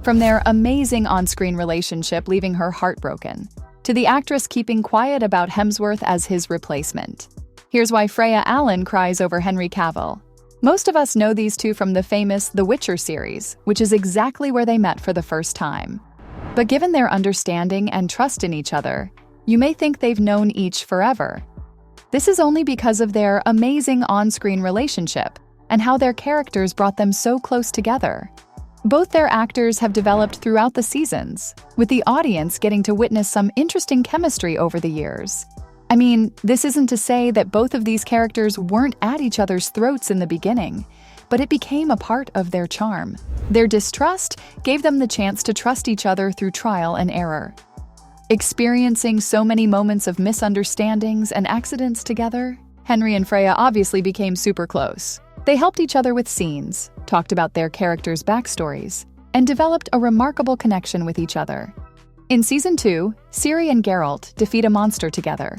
From their amazing on-screen relationship leaving her heartbroken, to the actress keeping quiet about Hemsworth as his replacement. Here's why Freya Allan cries over Henry Cavill. Most of us know these two from the famous The Witcher series, which is exactly where they met for the first time. But given their understanding and trust in each other, you may think they've known each forever. This is only because of their amazing on-screen relationship and how their characters brought them so close together. Both their actors have developed throughout the seasons, with the audience getting to witness some interesting chemistry over the years. I mean, this isn't to say that both of these characters weren't at each other's throats in the beginning, but it became a part of their charm. Their distrust gave them the chance to trust each other through trial and error. Experiencing so many moments of misunderstandings and accidents together, Henry and Freya obviously became super close. They helped each other with scenes, talked about their characters' backstories, and developed a remarkable connection with each other. In Season 2, Ciri and Geralt defeat a monster together.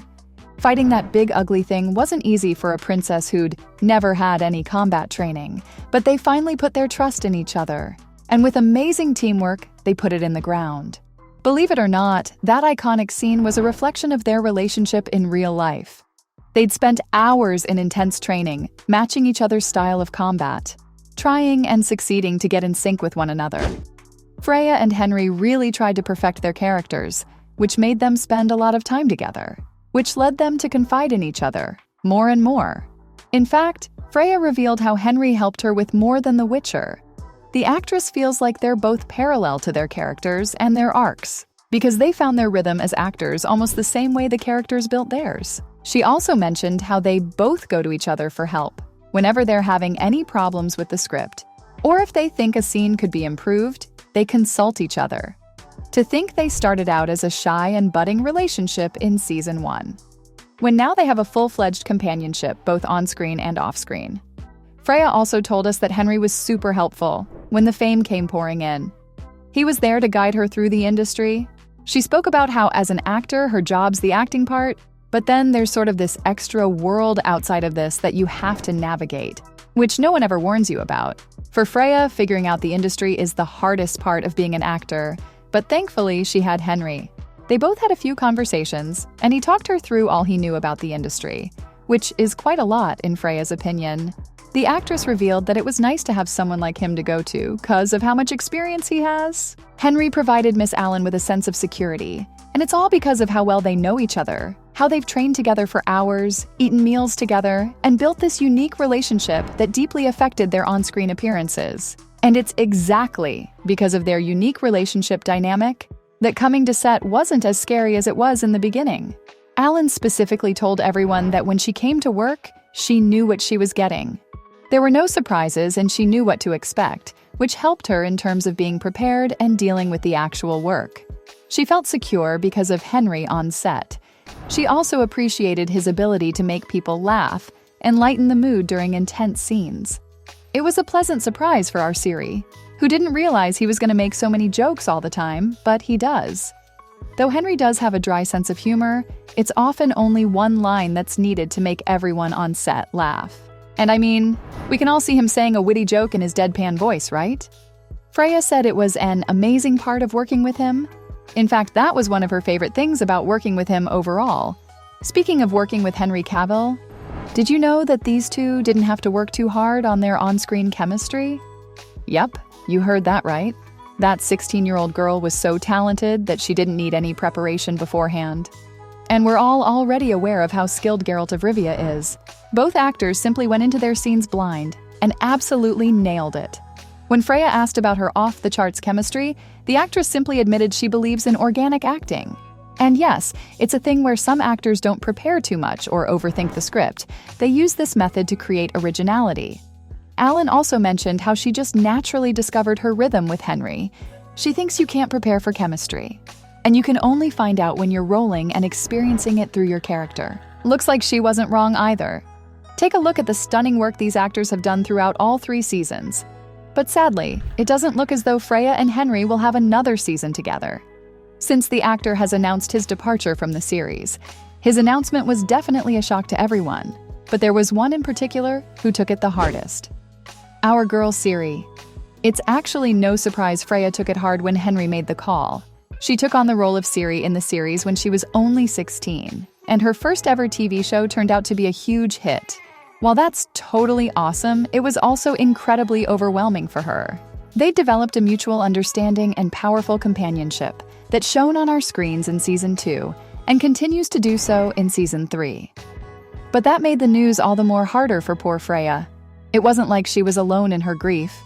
Fighting that big ugly thing wasn't easy for a princess who'd never had any combat training, but they finally put their trust in each other. And with amazing teamwork, they put it in the ground. Believe it or not, that iconic scene was a reflection of their relationship in real life. They'd spent hours in intense training, matching each other's style of combat, trying and succeeding to get in sync with one another. Freya and Henry really tried to perfect their characters, which made them spend a lot of time together, which led them to confide in each other more and more. In fact, Freya revealed how Henry helped her with more than The Witcher. The actress feels like they're both parallel to their characters and their arcs, because they found their rhythm as actors almost the same way the characters built theirs. She also mentioned how they both go to each other for help whenever they're having any problems with the script, or if they think a scene could be improved, they consult each other. To think they started out as a shy and budding relationship in Season 1, when now they have a full-fledged companionship both on-screen and off-screen. Freya also told us that Henry was super helpful when the fame came pouring in. He was there to guide her through the industry. She spoke about how as an actor, her job's the acting part, but then there's sort of this extra world outside of this that you have to navigate, which no one ever warns you about. For Freya, figuring out the industry is the hardest part of being an actor, but thankfully she had Henry. They both had a few conversations, and he talked her through all he knew about the industry, which is quite a lot in Freya's opinion. The actress revealed that it was nice to have someone like him to go to, 'cause of how much experience he has. Henry provided Miss Allan with a sense of security, and it's all because of how well they know each other, how they've trained together for hours, eaten meals together, and built this unique relationship that deeply affected their on-screen appearances. And it's exactly because of their unique relationship dynamic that coming to set wasn't as scary as it was in the beginning. Allan specifically told everyone that when she came to work, she knew what she was getting. There were no surprises and she knew what to expect, which helped her in terms of being prepared and dealing with the actual work. She felt secure because of Henry on set. She also appreciated his ability to make people laugh and lighten the mood during intense scenes. It was a pleasant surprise for our Ciri, who didn't realize he was going to make so many jokes all the time, but he does. Though Henry does have a dry sense of humor, it's often only one line that's needed to make everyone on set laugh. And I mean, we can all see him saying a witty joke in his deadpan voice, right? Freya said it was an amazing part of working with him. In fact, that was one of her favorite things about working with him overall. Speaking of working with Henry Cavill, did you know that these two didn't have to work too hard on their on-screen chemistry? Yep, you heard that right. That 16-year-old girl was so talented that she didn't need any preparation beforehand. And we're all already aware of how skilled Geralt of Rivia is. Both actors simply went into their scenes blind and absolutely nailed it. When Freya asked about her off-the-charts chemistry, the actress simply admitted she believes in organic acting. And yes, it's a thing where some actors don't prepare too much or overthink the script. They use this method to create originality. Allan also mentioned how she just naturally discovered her rhythm with Henry. She thinks you can't prepare for chemistry, and you can only find out when you're rolling and experiencing it through your character. Looks like she wasn't wrong either. Take a look at the stunning work these actors have done throughout all 3 seasons. But sadly, it doesn't look as though Freya and Henry will have another season together. Since the actor has announced his departure from the series, his announcement was definitely a shock to everyone, but there was one in particular who took it the hardest. Our girl Ciri. It's actually no surprise Freya took it hard when Henry made the call. She took on the role of Ciri in the series when she was only 16, and her first ever TV show turned out to be a huge hit. While that's totally awesome, it was also incredibly overwhelming for her. They developed a mutual understanding and powerful companionship that shone on our screens in Season 2 and continues to do so in Season 3. But that made the news all the more harder for poor Freya. It wasn't like she was alone in her grief.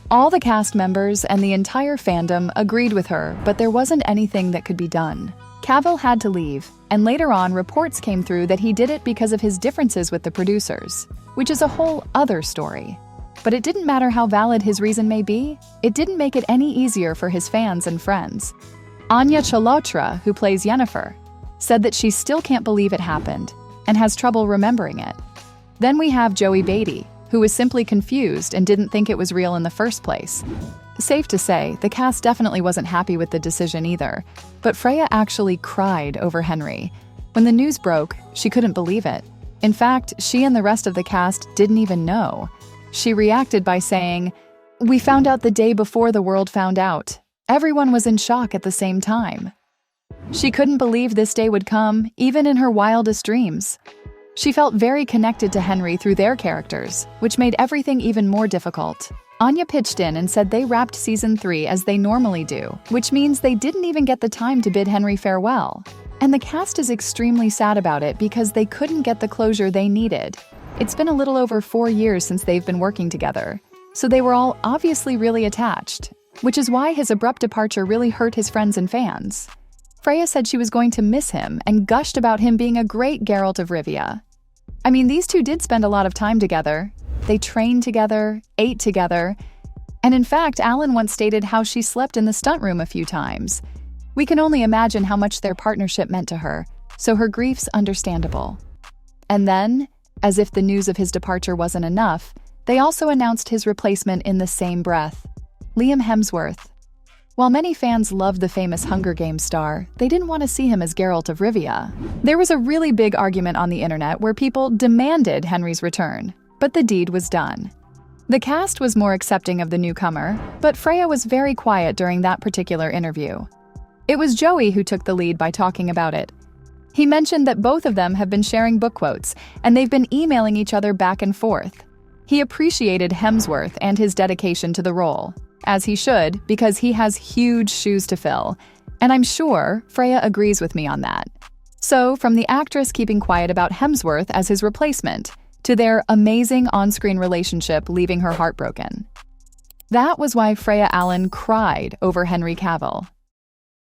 All the cast members and the entire fandom agreed with her, but there wasn't anything that could be done. Cavill had to leave, and later on reports came through that he did it because of his differences with the producers, which is a whole other story. But it didn't matter how valid his reason may be, it didn't make it any easier for his fans and friends. Anya Chalotra, who plays Yennefer, said that she still can't believe it happened and has trouble remembering it. Then we have Joey Beatty, who was simply confused and didn't think it was real in the first place. Safe to say, the cast definitely wasn't happy with the decision either, but Freya actually cried over Henry. When the news broke, she couldn't believe it. In fact, she and the rest of the cast didn't even know. She reacted by saying, "We found out the day before the world found out. Everyone was in shock at the same time." She couldn't believe this day would come, even in her wildest dreams. She felt very connected to Henry through their characters, which made everything even more difficult. Anya pitched in and said they wrapped Season 3 as they normally do, which means they didn't even get the time to bid Henry farewell. And the cast is extremely sad about it because they couldn't get the closure they needed. It's been a little over 4 years since they've been working together, so they were all obviously really attached, which is why his abrupt departure really hurt his friends and fans. Freya said she was going to miss him and gushed about him being a great Geralt of Rivia. I mean, these two did spend a lot of time together. They trained together, ate together, and in fact, Allan once stated how she slept in the stunt room a few times. We can only imagine how much their partnership meant to her, so her grief's understandable. And then, as if the news of his departure wasn't enough, they also announced his replacement in the same breath, Liam Hemsworth. While many fans loved the famous Hunger Games star, they didn't want to see him as Geralt of Rivia. There was a really big argument on the internet where people demanded Henry's return, but the deed was done. The cast was more accepting of the newcomer, but Freya was very quiet during that particular interview. It was Joey who took the lead by talking about it. He mentioned that both of them have been sharing book quotes, and they've been emailing each other back and forth. He appreciated Hemsworth and his dedication to the role, as he should, because he has huge shoes to fill, and I'm sure Freya agrees with me on that. So, from the actress keeping quiet about Hemsworth as his replacement, to their amazing on-screen relationship leaving her heartbroken. That was why Freya Allan cried over Henry Cavill.